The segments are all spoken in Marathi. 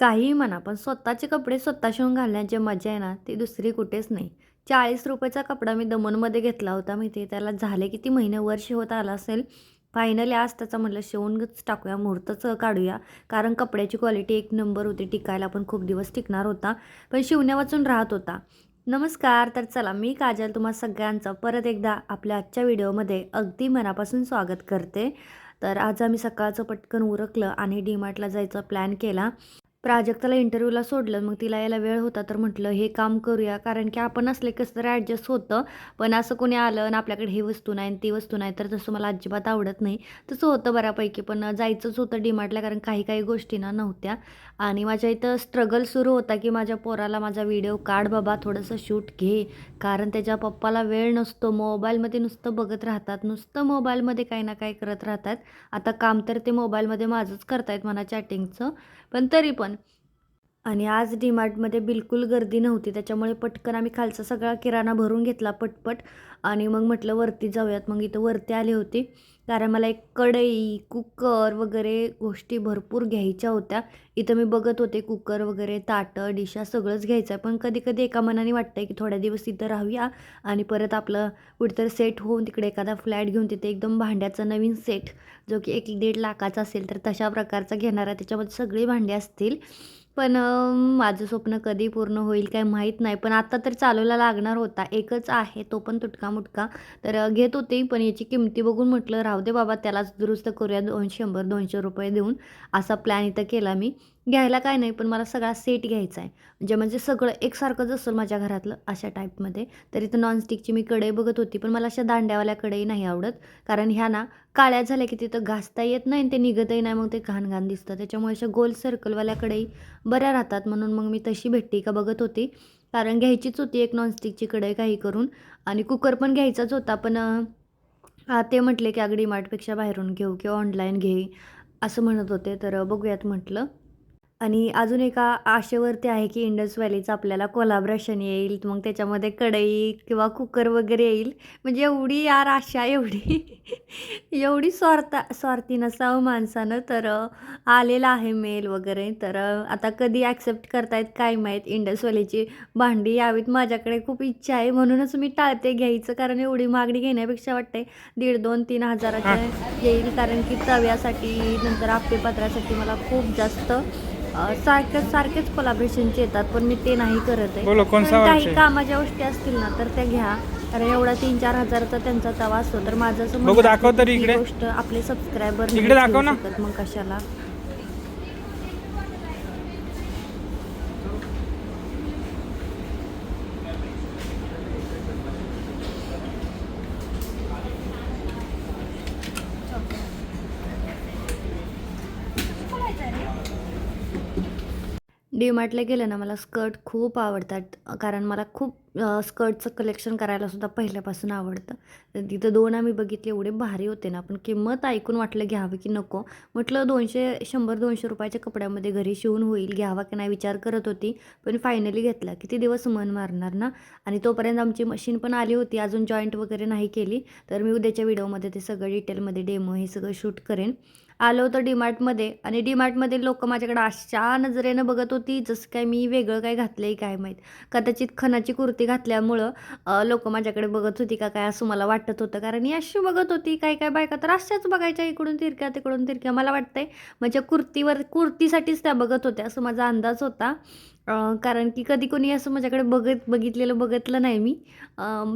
काहीही म्हणा, पण स्वतःचे कपडे स्वतः शिवून घालण्यात जी मजा आहे ना, ती दुसरी कुठेच नाही. ₹40 चा कपडा मी दमनमध्ये घेतला होता माहिती आहे. त्याला झाले किती महिने, वर्ष होत आलं असेल. फायनली आज त्याचा म्हटलं शिवूनच टाकूया, मुहूर्तच काढूया. कारण कपड्याची क्वालिटी एक नंबर होती. टिकायला पण खूप दिवस टिकणार होता. पण शिवण्या वाचून राहत होता. नमस्कार. तर चला, मी काजल तुम्हा सगळ्यांचं परत एकदा आपल्या आजच्या व्हिडिओमध्ये अगदी मनापासून स्वागत करते. तर आज आम्ही सकाळचं पटकन उरकलं आणि डी-मार्टला जायचा प्लॅन केला. प्राजक्ताला इंटरव्ह्यूला सोडलं. मग तिला यायला वेळ होता तर म्हटलं हे काम करूया, कारण की आपण असले कसं तरी ॲडजस्ट होतं. पण असं कोणी आलं आणि आपल्याकडे ही वस्तू नाही आणि ती वस्तू नाही, तर तसं मला अजिबात आवडत नाही. तसं होतं बऱ्यापैकी. पण जायचंच होतं डी-मार्टला, कारण काही काही गोष्टी ना नव्हत्या. आणि माझ्या इथं स्ट्रगल सुरू होता की माझ्या पोराला माझा व्हिडिओ काढ बाबा, थोडंसं शूट घे. कारण त्याच्या पप्पाला वेळ नसतो. मोबाईलमध्ये नुसतं बघत राहतात. नुसतं मोबाईलमध्ये काही ना काही करत राहतात. आता काम तर ते मोबाईलमध्ये माझंच करतायत म्हणा, चॅटिंगचं. पण तरी पण. आणि आज डी-मार्टमध्ये बिलकुल गर्दी नव्हती. त्याच्यामुळे पटकन आम्ही खालचा सगळा किराणा भरून घेतला पटपट आणि मग म्हटलं वरती जाऊयात. मग इथं वरती आली होती. कारण मला एक कढई, कुकर वगैरे गोष्टी भरपूर घ्यायच्या होत्या. इथं मी बघत होते कुकर वगैरे, ताटं, डिशा सगळंच घ्यायचं आहे. पण कधी-कधी एका मनाने वाटतंय की थोड्या दिवस इथं राहूया आणि परत आपलं कुठेतरी सेट होऊन तिकडे एखादा फ्लॅट घेऊन तिथे एकदम भांड्याचा नवीन सेट, जो की 1-1.5 लाखाचा असेल, तर तशा प्रकारचा घेणार आहे. त्याच्यामध्ये सगळी भांडी असतील. पण माझं स्वप्न कधी पूर्ण होईल काय माहीत नाही. पण आता तर चालवला लागणार होता. एकच आहे, तो पण तुटका-मुटका. तर घेत होते, पण याची किमती बघून म्हटलं राहू दे बाबा, त्यालाच दुरुस्त करूया 100-200 रुपये असा प्लॅन इथं केला मी. घ्यायला काय नाही, पण मला सगळा सेट घ्यायचा आहे. म्हणजे सगळं एकसारखंच असेल माझ्या घरातलं, अशा टाईपमध्ये. तर इथं नॉनस्टिकची मी कढई बघत होती, पण मला अशा दांड्यावाल्या कढई नाही आवडत. कारण ह्या ना काळ्या झाल्या की तिथं घासता येत नाही आणि ते निघतही नाही, मग ते घाण-घाण दिसतं. त्याच्यामुळे अशा गोल सर्कलवाल्या कढई बऱ्या राहतात, म्हणून मग मी तशी भेटते का बघत होती. कारण घ्यायचीच होती एक नॉनस्टिकची कढई काही करून. आणि कुकर पण घ्यायचाच होता. पण ते म्हटले की अगं डी-मार्टपेक्षा बाहेरून घेऊ किंवा ऑनलाईन घे, असं म्हणत होते. तर बघूयात म्हटलं. आणि अजून एका आशेवरती आहे की इंडस व्हॅलीचं आपल्याला कोलॅबोरेशन येईल. मग त्याच्यामध्ये कढई किंवा कुकर वगैरे येईल. म्हणजे एवढी यार आशा, एवढी एवढी स्वार्थी नसावं माणसानं. तर आलेला आहे मेल वगैरे. तर आता कधी ॲक्सेप्ट करतायत काय माहीत. इंडस व्हॅलीची भांडी यावीत माझ्याकडे खूप इच्छा आहे. म्हणूनच मी टाळते घ्यायचं, कारण एवढी महागडी घेण्यापेक्षा वाटते 1,500-2,000-3,000 हजाराच्या येईल. कारण की तव्यासाठी, नंतर आप्पेपात्रासाठी मला खूप जास्त सारखेच कोलॅबोरेशनचे येतात, पण मी ते नाही करत आहे. बोलो कौन पण सा काही कामाच्या गोष्टी असतील ना, तर त्या घ्या. कारण एवढा 3-4 हजाराचा त्यांचा तवा असतो. तर माझं असं बघू, म्हणणं आहे दाखव की तरी ही इकडे. गोष्ट आपले सबस्क्रायबर इकडे दाखव घेऊ ना. शकत, मग कशाला. डी-मार्टला गेलं ना, मला स्कर्ट खूप आवडतात. कारण मला खूप स्कर्टचं कलेक्शन करायलासुद्धा पहिल्यापासून आवडतं. तर तिथं 2 आम्ही बघितले, एवढे भारी होते ना, पण किंमत ऐकून वाटलं घ्यावं की नको. म्हटलं 100-200 रुपयाच्या कपड्यामध्ये घरी शिवून होईल, घ्यावा की नाही विचार करत होती. पण फायनली घेतला. किती दिवस मन मारणार ना. आणि तोपर्यंत आमची मशीन पण आली होती. अजून जॉईंट वगैरे नाही केली. तर मी उद्याच्या व्हिडिओमध्ये ते सगळं डिटेलमध्ये डेमो हे सगळं शूट करेन. आलो होतं डी-मार्टमध्ये आणि डी-मार्टमध्ये लोकं माझ्याकडे अशा नजरेनं बघत होती, जसं काय मी वेगळं काय घातलं आहे काय माहीत. कदाचित खणाची कुर्ती घातल्यामुळं लोकं माझ्याकडे बघत होती का काय, असं मला वाटत होतं. कारण ही अशी बघत होती. काही काही बायका तर अशाच बघायच्या, इकडून तिरक्या तिकडून तिरक्या. मला वाटतंय म्हणजे कुर्तीसाठीच त्या बघत होत्या, असं माझा अंदाज होता. कारण की कधी कोणी असं माझ्याकडे बघितलं नाही मी.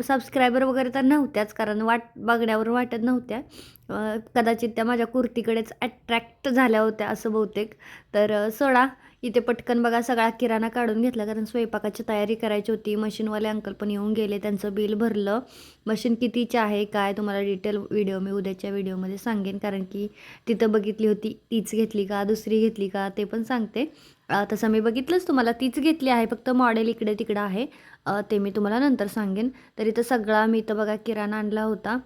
सबस्क्रायबर वगैरे तर नव्हत्याच, कारण बघण्यावरून वाटत नव्हत्या. कदाचित त्या माझ्या कुर्तीकडेच अट्रॅक्ट झाल्या होत्या असं बहुतेक. तर सोडा. इथे पटकन बघा सगळा किराणा काढून घेतला, कारण स्वयंपाकाची तयारी करायची होती. मशीनवाले अंकल पण येऊन गेले, त्यांचं बिल भरलं. मशीन कितीची आहे काय, तुम्हाला डिटेल व्हिडिओ मी उद्याच्या व्हिडिओमध्ये सांगेन. कारण की तिथं बघितली होती, तीच घेतली का दुसरी घेतली का ते पण सांगते. तसं मी बघितलंच तुम्हाला, तीच घेतली आहे, फक्त मॉडेल इकडे तिकडं आहे. ते मी तुम्हाला नंतर सांगेन. तर इथं सगळा मी इथं बघा किराणा आणला होता.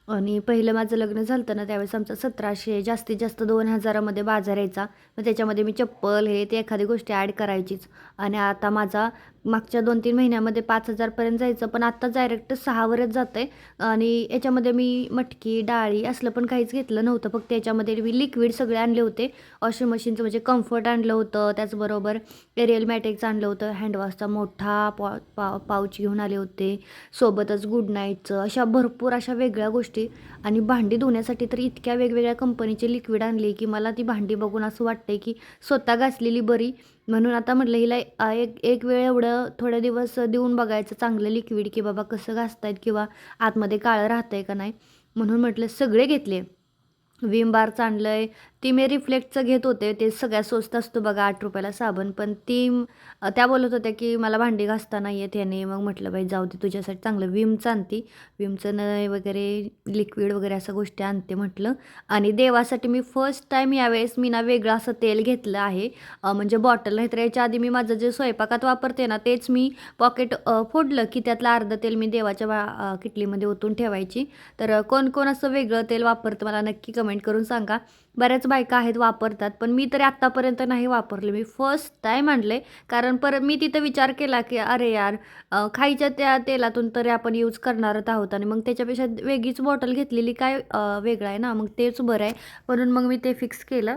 आणि पहिलं माझं लग्न झालं होतं ना, त्यावेळेस आमचं 1,700, जास्तीत जास्त 2,000मध्ये बाजार यायचा. मग त्याच्यामध्ये मी चप्पल हे ते एखादी गोष्टी ॲड करायचीच. आणि आता माझा मागच्या 2-3 महिन्यामध्ये 5,000 पर्यंत जायचं, पण आत्ता डायरेक्ट 6वरच जातंय. आणि याच्यामध्ये मी मटकी, डाळी असलं पण काहीच घेतलं नव्हतं. फक्त याच्यामध्ये मी लिक्विड सगळे आणले होते. वॉशिंग मशीनचं म्हणजे कम्फर्ट आणलं होतं, त्याचबरोबर एरियल मॅटिक्स आणलं होतं, हँडवॉशचा मोठा पाऊच घेऊन आले होते, सोबतच गुड नाईटचं, अशा भरपूर अशा वेगळ्या गोष्टी. आणि भांडी धुण्यासाठी तर इतक्या वेगवेगळ्या कंपनीचे लिक्विड आणले की मला ती भांडी बघून असं वाटतंय की स्वतः घासलेली बरी. म्हणून आता म्हटलं हिला एक एक वेळ एवढं थोडे दिवस देऊन बघायचं चांगलं लिक्विड, की बाबा कसं घासतायत किंवा आतमध्ये काळं राहतंय का नाही. म्हणून म्हटलं सगळे घेतले. विम बारचं आणलं आहे. ती मी रिफ्लेक्टचं घेत होते. ते सगळ्यात स्वस्त असतो बघा ₹8 साबण. पण त्या बोलत होत्या की मला भांडी घासता नाही येत ह्याने. मग म्हटलं बाई जाऊ दे, तुझ्यासाठी चांगलं विमचं आणते. विमचं नळ वगैरे लिक्विड वगैरे अशा गोष्टी आणते म्हटलं. आणि देवासाठी मी फर्स्ट टाईम यावेळेस मी ना वेगळं असं तेल घेतलं आहे. म्हणजे बॉटल, नाहीतर याच्या आधी मी माझं जे स्वयंपाकात वापरते ना तेच मी पॉकेट फोडलं की त्यातलं अर्धं तेल मी देवाच्या किटलीमध्ये ओतून ठेवायची. तर कोण कोण असं वेगळं तेल वापरतं मला नक्की कमेंट करून सांगा. बऱ्याच बायका आहेत वापरतात, पण मी तरी आत्तापर्यंत नाही वापरले. मी फर्स्ट टाईम आणले. कारण परत मी तिथं विचार केला की अरे यार, खायच्या त्या तेलातून तरी आपण यूज करणारच आहोत आणि मग त्याच्यापेक्षा वेगळीच बॉटल घेतलेली काय वेगळं आहे ना, मग तेच बरं आहे. म्हणून मग मी ते फिक्स केलं.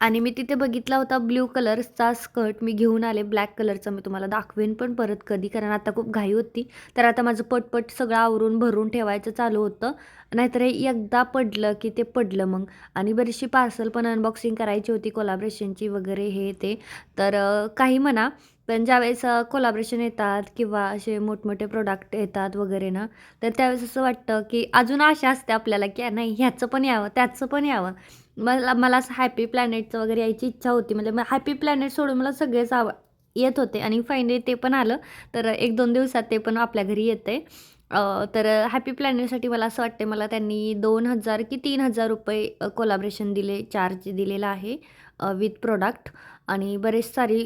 आणि मी तिथे बघितला होता ब्ल्यू कलर्सचा स्कर्ट मी घेऊन आले. ब्लॅक कलरचा मी तुम्हाला दाखवेन पण परत कधी, कारण आता खूप घाई होती. तर आता माझं पटपट सगळं आवरून भरून ठेवायचं चालू होतं. नाहीतर हे एकदा पडलं की ते पडलं मग. आणि बरीचशी पार्सल पण अनबॉक्सिंग करायची होती कोलॅबरेशनची वगैरे हे ते. तर काही म्हणा, पण ज्यावेळेस कोलॅबरेशन येतात किंवा असे मोठमोठे प्रोडक्ट येतात वगैरे ना, तर त्यावेळेस असं वाटतं की अजून आशा असते आपल्याला की नाही ह्याचं पण यावं, त्याचं पण यावं. मला मला असं हॅपी प्लॅनेटचं वगैरे यायची इच्छा होती. म्हणजे मग हॅपी प्लॅनेट सोडून मला सगळेच येत होते आणि फायनली ते पण आलं. तर 1-2 दिवसात ते पण आपल्या घरी येतंय. तर हॅपी प्लॅनेटसाठी मला असं वाटते मला त्यांनी 2,000 की ₹3,000 कोलॅबरेशन चार्ज दिलेला आहे विथ प्रॉडक्ट. आणि बरेच सारी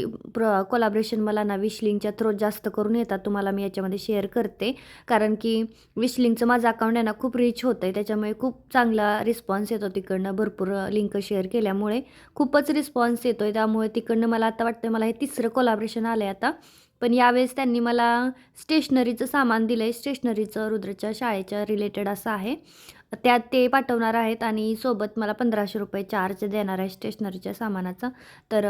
कोलॅबरेशन मला ना विश थ्रू जास्त करून येतात. तुम्हाला मी याच्यामध्ये शेअर करते. कारण की विश माझं अकाउंट आहे ना खूप रीच होतं आहे. त्याच्यामुळे खूप चांगला रिस्पॉन्स येतो तिकडनं. भरपूर लिंक शेअर केल्यामुळे खूपच रिस्पॉन्स येतो आहे. त्यामुळे तिकडनं मला आता वाटतं मला हे 3रं कोलॅबरेशन आलं आहे आता. पण यावेळेस त्यांनी मला स्टेशनरीचं सामान दिलं आहे. स्टेशनरीचं रुद्रच्या शाळेच्या रिलेटेड असं आहे. त्यात ते पाठवणार आहेत आणि सोबत मला ₹1,500 चार्ज देणार आहे स्टेशनरीच्या सामानाचा. तर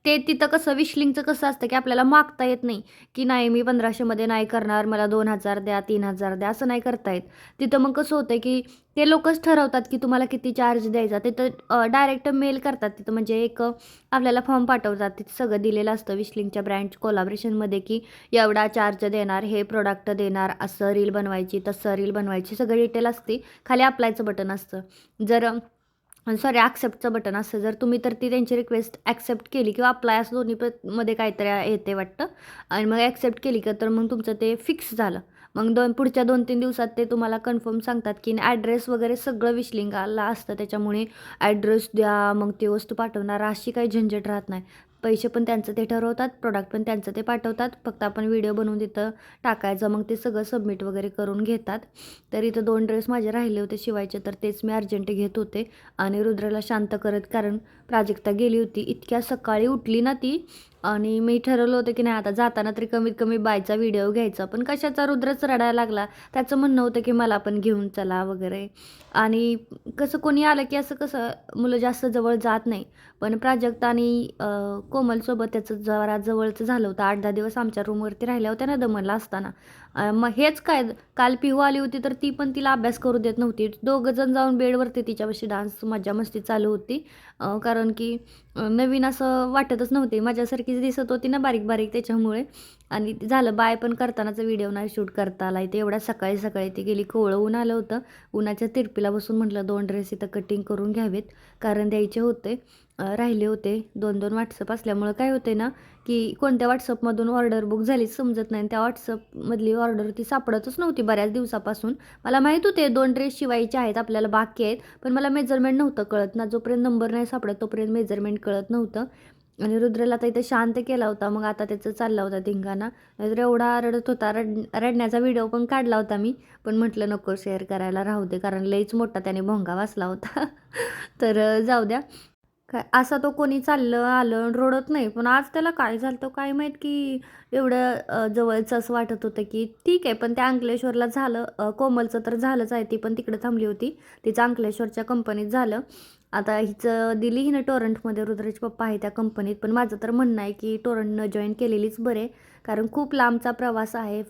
ते तिथं कसं विश कसं असतं की आपल्याला मागता येत नाही, की नाही मी 1,500मध्ये नाही करणार, मला 2,000 द्या, 3,000 द्या, असं नाही करता येत. तिथं मग कसं होतं की ते लोकच ठरवतात की तुम्हाला किती चार्ज द्यायचा. तिथं डायरेक्ट मेल करतात. तिथं म्हणजे एक आपल्याला फॉर्म पाठवतात. तिथं सगळं दिलेलं असतं विश ब्रँड कोलॅबरेशनमध्ये की एवढा चार्ज देणार, हे प्रोडक्ट देणार, असं रील बनवायची, तसं रील बनवायची, सगळं डिटेल असते. खाली अप्लायचं बटन असतं. जर सॉरी ॲक्सेप्टचं बटन असतं. जर तुम्ही तर ती त्यांची रिक्वेस्ट ॲक्सेप्ट केली किंवा अप्लाय असं दोन्ही मध्ये काहीतरी येते वाटतं. आणि मग ॲक्सेप्ट केली का तर मग तुमचं ते फिक्स झालं. मग पुढच्या 2-3 दिवसात ते तुम्हाला कन्फर्म सांगतात की ॲड्रेस वगैरे सगळं विशलिंगाला असतं. त्याच्यामुळे ॲड्रेस द्या, मग ती वस्तू पाठवणार, अशी काही झंझट राहत नाही. पैसे पण त्यांचं ते ठरवतात, प्रोडक्ट पण त्यांचं ते पाठवतात. फक्त आपण व्हिडिओ बनवून तिथं टाकायचं, मग ते सगळं सबमिट वगैरे करून घेतात. तर इथं 2 ड्रेस माझे राहिले होते शिवायचे, तर तेच मी अर्जंट घेत होते. आणि रुद्रला शांत करत, कारण प्राजक्ता गेली होती. इतक्या सकाळी उठली ना ती. आणि मी ठरवलं होतं की नाही आता जाताना तरी कमीत कमी बायचा व्हिडिओ घ्यायचा. पण कशाचा रुद्रच रडायला लागला. त्याचं म्हणणं होतं की मला पण घेऊन चला वगैरे. आणि कसं कोणी आलं की असं कसं मुलं जास्त जवळ जात नाही. पण प्राजक्ता आणि कोमलसोबत त्याचं जरा जवळचं झालं होतं. 8-10 दिवस आमच्या रूमवरती राहिल्या होत्या ना दमणला असताना. मग हेच काय, काल पिहू आली होती तर ती पण तिला अभ्यास करू देत नव्हती. दोघंजण जाऊन बेडवरती तिच्यापाशी डान्स मज्जा मस्ती चालू होती. कारण की नवीन असं वाटतच नव्हते. माझ्यासारखीच दिसत होती ना बारीक बारीक, त्याच्यामुळे. आणि झालं बाय पण करतानाचा व्हिडिओ नाही शूट करता आला. इथे एवढ्या सकाळी सकाळी ती गेली, कोवळं ऊन आलं होतं. उन्हाच्या तिरपीला बसून म्हटलं 2 ड्रेस इथं कटिंग करून घ्यावेत, कारण द्यायचे होते. राहिले होते. 2-2 WhatsApp असल्यामुळं काय होते ना की कोणत्या WhatsAppमधून ऑर्डर बुक झाली समजत नाही. त्या WhatsAppमधली ऑर्डर ती सापडतच नव्हती बऱ्याच दिवसापासून. मला माहीत होते 2 ड्रेस शिवायचे आहेत आपल्याला बाकी आहेत, पण मला मेजरमेंट नव्हतं कळत ना. जोपर्यंत नंबर नाही सापडत तोपर्यंत मेजरमेंट कळत नव्हतं. आणि रुद्रला आता इथं शांत केला होता. मग आता त्याचं चालला होता धिंगाणा. नाहीतर एवढा रडत होता. रडण्याचा व्हिडिओ पण काढला होता मी. पण म्हटलं नको शेअर करायला, राहू दे, कारण लईच मोठा त्याने भोंगा वाचला होता. तर जाऊ द्या. काय असा तो कोणी चाललं, आलं आणि रडत नाही. पण आज त्याला काय झालं होतं काय माहीत, की एवढं जवळचं असं वाटत होतं, की ठीक आहे. पण त्या अंकलेश्वरला झालं. कोमलचं तर झालंच आहे. ती पण तिकडे थांबली होती. तिचं अंकलेश्वरच्या कंपनीत झालं. आता हिचं दिली हिनं टोरंटमध्ये. रुद्रचे पप्पा आहे त्या कंपनीत. पण माझं तर म्हणणं आहे, की टोरंटनं जॉइन केलेलीच बरे. कारण खूप लांबचा प्रवास आहे.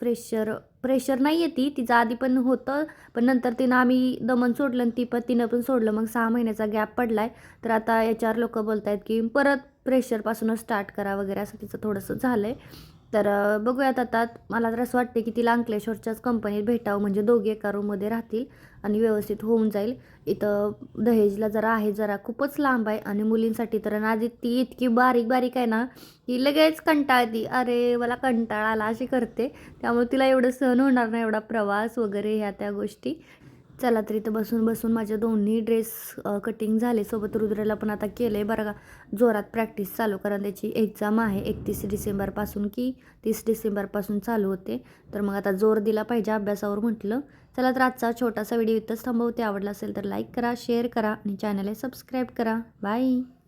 प्रेशर नाही आहे ती. तिचं आधी पण होतं. पण नंतर तिनं आम्ही दमन सोडलं आणि तिनं पण सोडलं. मग 6 महिन्याचा गॅप पडला आहे. तर आता HR लोकं बोलत आहेत, की परत प्रेशरपासूनच स्टार्ट करा वगैरे असं तिचं थोडंसं झालं आहे. तर बघूयात आता. मला तर असं वाटते, की तिला अंकलेश्वरच्याच कंपनीत भेटावं म्हणजे दोघी एका रूममध्ये राहतील आणि व्यवस्थित होऊन जाईल. इथं दहेजला जरा आहे, जरा खूपच लांब आहे आणि मुलींसाठी तर आणि आधी ती इतकी बारीक आहे ना, की लगेच कंटाळते. "अरे, मला कंटाळा आला" अशी करते. त्यामुळे तिला एवढं सहन होणार नाही, एवढा प्रवास वगैरे ह्या त्या गोष्टी. चला तर इथं बसून माझे दोन्ही ड्रेस कटिंग झाले. सोबत रुद्रला पण आता केलं आहे बरं का, जोरात प्रॅक्टिस चालू. कारण त्याची एक्झाम आहे 31 डिसेंबरपासून की 30 डिसेंबरपासून चालू होते. तर मग आता जोर दिला पाहिजे अभ्यासावर म्हटलं. चला तर आजचा छोटासा व्हिडिओ इथंच थांबवते. आवडला असेल तर लाईक करा, शेअर करा आणि चॅनलला सबस्क्राईब करा. बाय.